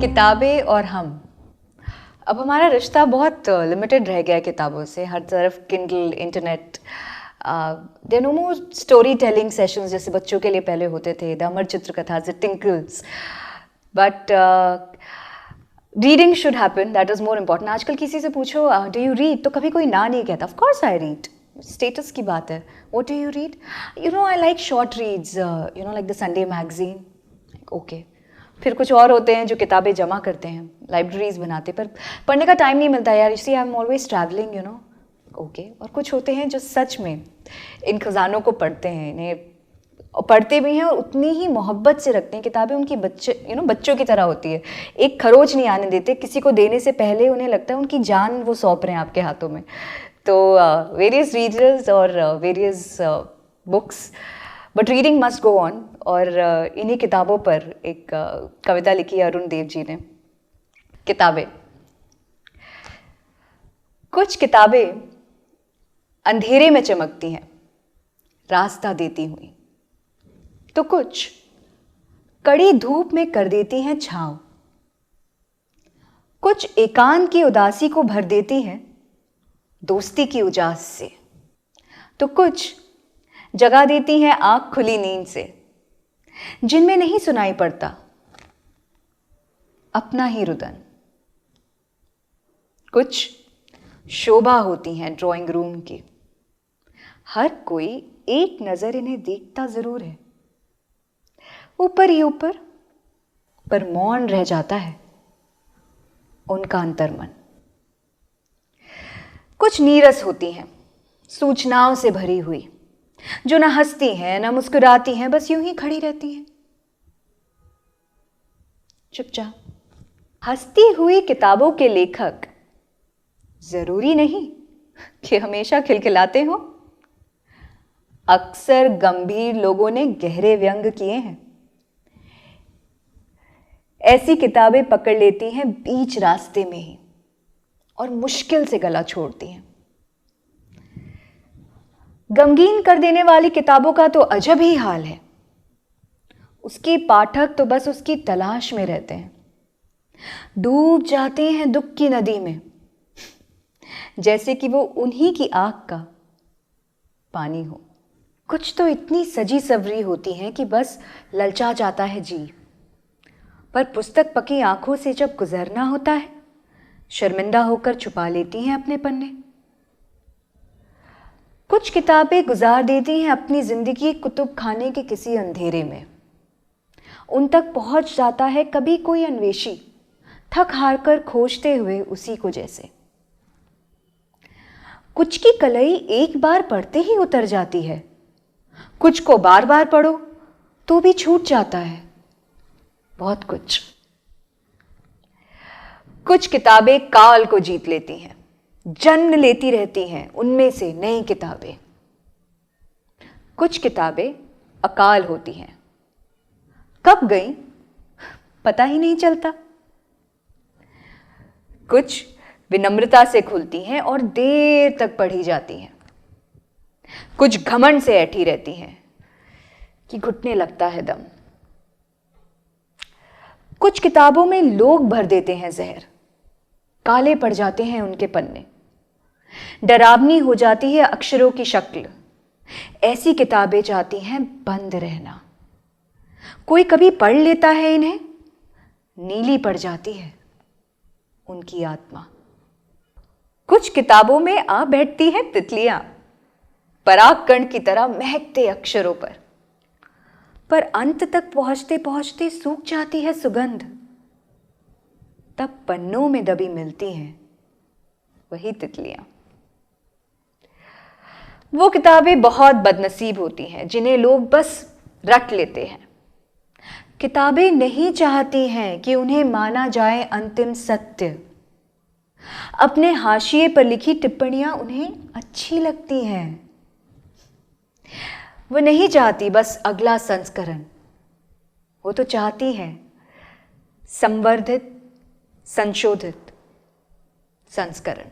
किताबें और हम। अब हमारा रिश्ता बहुत लिमिटेड रह गया है किताबों से। हर तरफ Kindle, internet, there no more story telling sessions जैसे बच्चों के लिए पहले होते थे, the Amar Chitra Katha, the Tinkles, but reading should happen, that is more important. आजकल किसी से पूछो डू यू रीड, तो कभी कोई ना नहीं कहता। Of course I read, status की बात है। What do you read? You know I like short reads, you know like the Sunday magazine. Okay, फिर कुछ और होते हैं जो किताबें जमा करते हैं, लाइब्रेरीज बनाते, पर पढ़ने का टाइम नहीं मिलता यार। You see I am always travelling, you know. Okay, और कुछ होते हैं जो सच में इन खजानों को पढ़ते हैं, इन्हें पढ़ते भी हैं और उतनी ही मोहब्बत से रखते हैं। किताबें उनकी बच्चे बच्चों की तरह होती है, एक खरोच नहीं आने देते। किसी को देने से पहले उन्हें लगता है उनकी जान वो सौंप रहे हैं आपके हाथों में। तो वेरियस रीडर्स और various books, but reading must go on. और इन्हीं किताबों पर एक कविता लिखी है अरुण देव जी ने। किताबें, कुछ किताबें अंधेरे में चमकती हैं, रास्ता देती हुई, तो कुछ कड़ी धूप में कर देती हैं छांव। कुछ एकांत की उदासी को भर देती हैं दोस्ती की उजास से, तो कुछ जगा देती हैं आंख खुली नींद से, जिनमें नहीं सुनाई पड़ता अपना ही रुदन। कुछ शोभा होती हैं ड्राइंग रूम की, हर कोई एक नजर इन्हें देखता जरूर है, ऊपर ही ऊपर, पर मौन रह जाता है उनका अंतर्मन। कुछ नीरस होती हैं सूचनाओं से भरी हुई, जो ना हंसती हैं ना मुस्कुराती हैं, बस यूं ही खड़ी रहती हैं चुपचाप। हंसती हुई किताबों के लेखक जरूरी नहीं कि हमेशा खिलखिलाते हो। अक्सर गंभीर लोगों ने गहरे व्यंग किए हैं। ऐसी किताबें पकड़ लेती हैं बीच रास्ते में ही और मुश्किल से गला छोड़ती हैं। गमगीन कर देने वाली किताबों का तो अजब ही हाल है। उसके पाठक तो बस उसकी तलाश में रहते हैं, डूब जाते हैं दुख की नदी में, जैसे कि वो उन्हीं की आंख का पानी हो। कुछ तो इतनी सजी सवरी होती हैं कि बस ललचा जाता है जी, पर पुस्तक पकी आंखों से जब गुजरना होता है, शर्मिंदा होकर छुपा लेती हैं अपने पन्ने। कुछ किताबें गुजार देती हैं अपनी जिंदगी कुतुब खाने के किसी अंधेरे में। उन तक पहुंच जाता है कभी कोई अन्वेषी, थक हार कर खोजते हुए उसी को जैसे। कुछ की कलई एक बार पढ़ते ही उतर जाती है, कुछ को बार बार पढ़ो तो भी छूट जाता है बहुत कुछ। कुछ किताबें काल को जीत लेती हैं, जन्म लेती रहती हैं उनमें से नई किताबें। कुछ किताबें अकाल होती हैं, कब गई पता ही नहीं चलता। कुछ विनम्रता से खुलती हैं और देर तक पढ़ी जाती हैं। कुछ घमंड से ऐठी रहती हैं कि घुटने लगता है दम। कुछ किताबों में लोग भर देते हैं जहर, काले पड़ जाते हैं उनके पन्ने, डरावनी हो जाती है अक्षरों की शक्ल। ऐसी किताबें चाहती हैं बंद रहना। कोई कभी पढ़ लेता है इन्हें, नीली पड़ जाती है उनकी आत्मा। कुछ किताबों में आ बैठती हैं तितलियां, परागकण की तरह महकते अक्षरों पर अंत तक पहुंचते पहुंचते सूख जाती है सुगंध। तब पन्नों में दबी मिलती हैं वही तितलियां। वो किताबें बहुत बदनसीब होती हैं जिन्हें लोग बस रट लेते हैं। किताबें नहीं चाहती हैं कि उन्हें माना जाए अंतिम सत्य। अपने हाशिए पर लिखी टिप्पणियां उन्हें अच्छी लगती हैं। वो नहीं चाहती बस अगला संस्करण, वो तो चाहती है संवर्धित, संशोधित संस्करण।